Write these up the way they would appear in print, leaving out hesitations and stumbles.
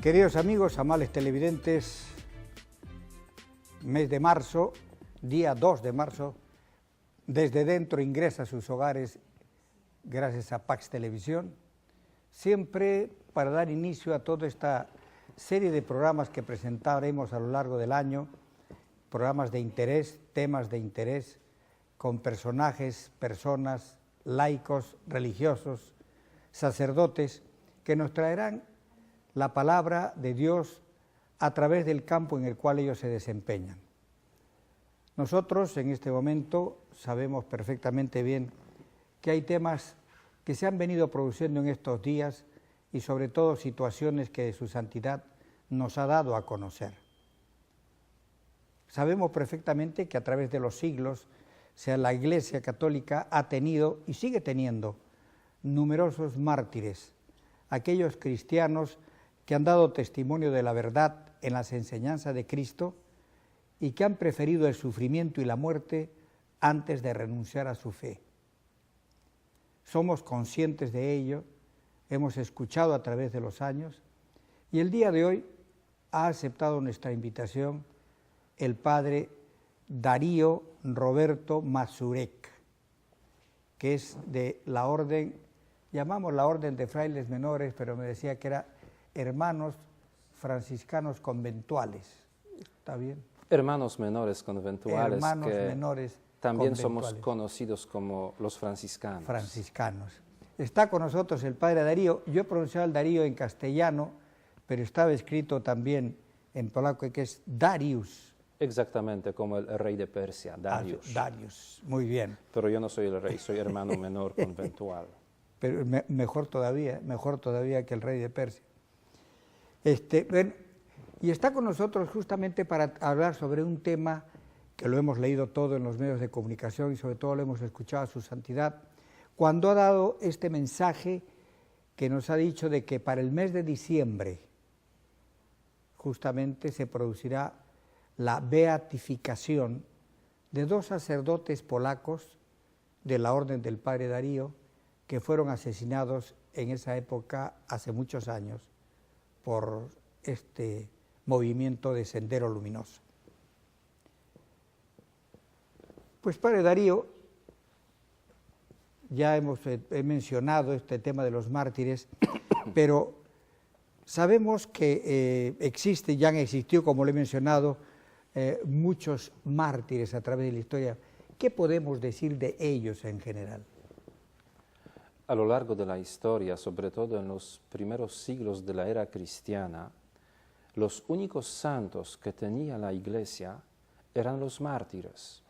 Queridos amigos, amables televidentes, mes de marzo, día 2 de marzo, desde dentro ingresa a sus hogares gracias a Pax Televisión, siempre para dar inicio a toda esta serie de programas que presentaremos a lo largo del año, programas de interés, temas de interés, con personajes, personas, laicos, religiosos, sacerdotes, que nos traerán la palabra de Dios a través del campo en el cual ellos se desempeñan. Nosotros en este momento sabemos perfectamente bien que hay temas que se han venido produciendo en estos días y sobre todo situaciones que su santidad nos ha dado a conocer. Sabemos perfectamente que a través de los siglos, la Iglesia Católica ha tenido y sigue teniendo numerosos mártires, aquellos cristianos que han dado testimonio de la verdad en las enseñanzas de Cristo y que han preferido el sufrimiento y la muerte antes de renunciar a su fe. Somos conscientes de ello, hemos escuchado a través de los años y el día de hoy ha aceptado nuestra invitación el padre Darío Roberto Mazurek, que es de la orden, llamamos la orden de frailes menores, pero me decía que era hermanos franciscanos conventuales. ¿Está bien? Hermanos menores conventuales. Hermanos que menores también conventuales. somos conocidos como los franciscanos. Franciscanos. Está con nosotros el padre Darío. Yo he pronunciado el Darío en castellano, pero estaba escrito también en polaco, que es Darius. Exactamente, como el rey de Persia, Darius. Darius, muy bien. Pero yo no soy el rey, soy hermano menor conventual. Pero mejor todavía que el rey de Persia. Bueno, y está con nosotros justamente para hablar sobre un tema que lo hemos leído todo en los medios de comunicación y sobre todo lo hemos escuchado a su santidad, cuando ha dado este mensaje que nos ha dicho de que para el mes de diciembre justamente se producirá la beatificación de dos sacerdotes polacos de la orden del padre Darío que fueron asesinados en esa época hace muchos años por este movimiento de Sendero Luminoso. Pues padre Darío, ya he mencionado este tema de los mártires, pero sabemos que existe, ya han existido, como lo he mencionado, muchos mártires a través de la historia. ¿Qué podemos decir de ellos en general? A lo largo de la historia, sobre todo en los primeros siglos de la era cristiana, los únicos santos que tenía la Iglesia eran los mártires.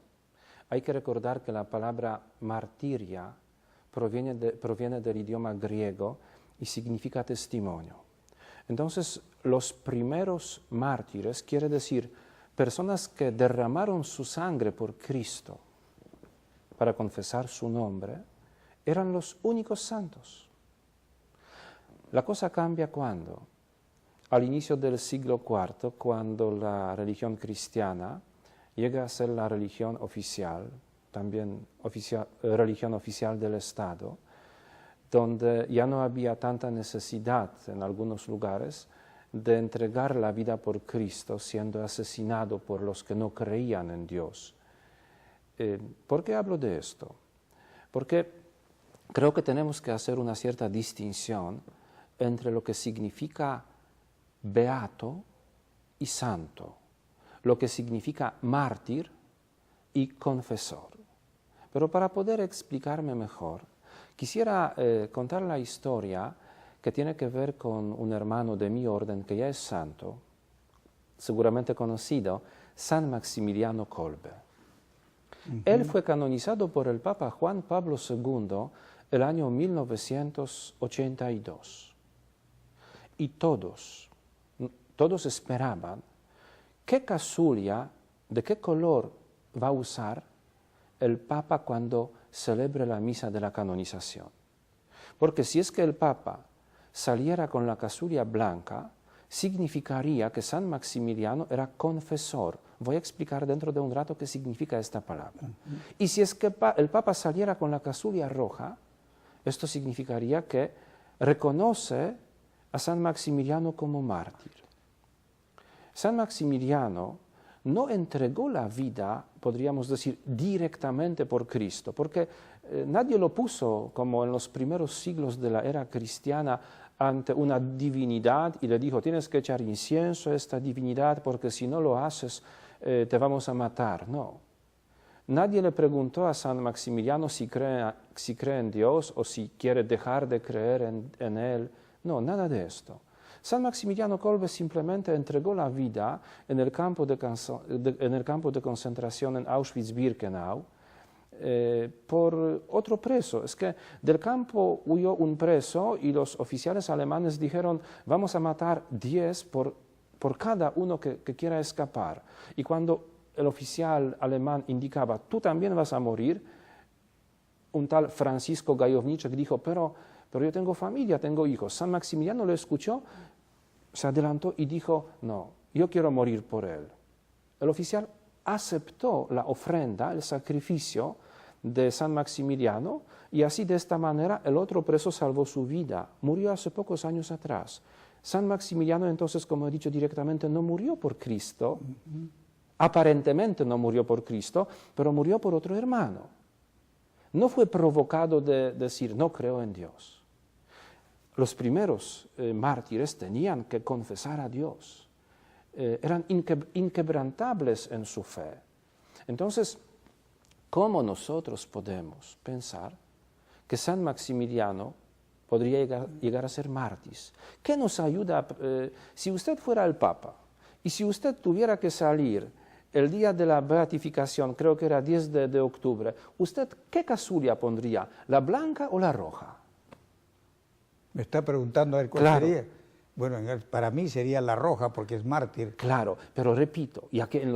Hay que recordar que la palabra martiria proviene del idioma griego y significa testimonio. Entonces, los primeros mártires, quiere decir personas que derramaron su sangre por Cristo para confesar su nombre, eran los únicos santos. La cosa cambia cuando, al inicio del siglo IV, cuando la religión cristiana llega a ser la religión oficial, también religión oficial del Estado, donde ya no había tanta necesidad en algunos lugares de entregar la vida por Cristo siendo asesinado por los que no creían en Dios. ¿Por qué hablo de esto? Porque creo que tenemos que hacer una cierta distinción entre lo que significa beato y santo, lo que significa mártir y confesor. Pero para poder explicarme mejor, quisiera contar la historia que tiene que ver con un hermano de mi orden que ya es santo, seguramente conocido, San Maximiliano Kolbe. Él fue canonizado por el Papa Juan Pablo II el año 1982. Y todos esperaban qué casulla, de qué color va a usar el Papa cuando celebre la misa de la canonización. Porque si es que el Papa saliera con la casulla blanca, significaría que San Maximiliano era confesor. Voy a explicar dentro de un rato qué significa esta palabra. Y si es que el Papa saliera con la casulla roja, esto significaría que reconoce a San Maximiliano como mártir. San Maximiliano no entregó la vida, podríamos decir, directamente por Cristo, porque nadie lo puso, como en los primeros siglos de la era cristiana, ante una divinidad y le dijo, tienes que echar incienso a esta divinidad porque si no lo haces te vamos a matar. No. Nadie le preguntó a San Maximiliano si cree en Dios o si quiere dejar de creer en Él. No, nada de esto. San Maximiliano Kolbe simplemente entregó la vida en el campo de concentración en Auschwitz-Birkenau por otro preso. Es que del campo huyó un preso y los oficiales alemanes dijeron, vamos a matar 10 por cada uno que quiera escapar. Y cuando el oficial alemán indicaba, tú también vas a morir, un tal Francisco Gajowniczek dijo, pero yo tengo familia, tengo hijos. San Maximiliano lo escuchó, se adelantó y dijo, no, yo quiero morir por él. El oficial aceptó la ofrenda, el sacrificio de San Maximiliano y así de esta manera el otro preso salvó su vida. Murió hace pocos años atrás. San Maximiliano entonces, como he dicho directamente, no murió por Cristo, aparentemente no murió por Cristo, pero murió por otro hermano. No fue provocado de decir, no creo en Dios. Los primeros mártires tenían que confesar a Dios. Eran inquebrantables en su fe. Entonces, ¿cómo nosotros podemos pensar que San Maximiliano podría llegar a ser mártir? ¿Qué nos ayuda? Si usted fuera el Papa y si usted tuviera que salir el día de la beatificación, creo que era 10 de octubre, ¿usted qué casulla pondría? ¿La blanca o la roja? Me está preguntando a ver cuál sería. Bueno, para mí sería la roja porque es mártir. Claro, pero repito, ya que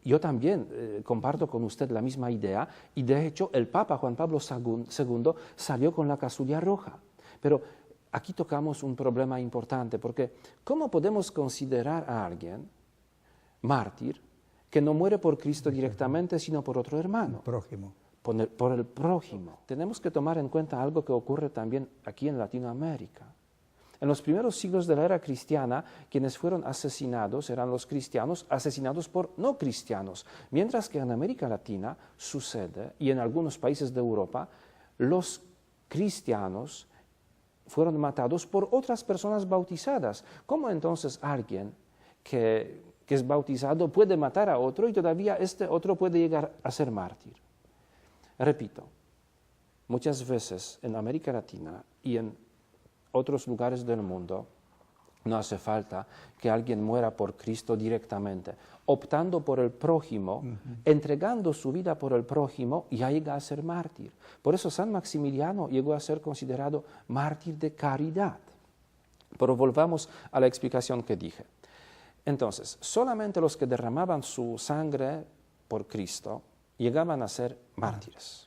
yo también comparto con usted la misma idea y de hecho el Papa Juan Pablo II salió con la casulla roja. Pero aquí tocamos un problema importante porque ¿cómo podemos considerar a alguien mártir que no muere por Cristo directamente sino por otro hermano? Prójimo. Por el prójimo. Tenemos que tomar en cuenta algo que ocurre también aquí en Latinoamérica. En los primeros siglos de la era cristiana, quienes fueron asesinados eran los cristianos asesinados por no cristianos, mientras que en América Latina sucede, y en algunos países de Europa, los cristianos fueron matados por otras personas bautizadas. ¿Cómo entonces alguien que es bautizado puede matar a otro y todavía este otro puede llegar a ser mártir? Repito, muchas veces en América Latina y en otros lugares del mundo no hace falta que alguien muera por Cristo directamente. Optando por el prójimo, entregando su vida por el prójimo, ya llega a ser mártir. Por eso San Maximiliano llegó a ser considerado mártir de caridad. Pero volvamos a la explicación que dije. Entonces, solamente los que derramaban su sangre por Cristo llegaban a ser mártires.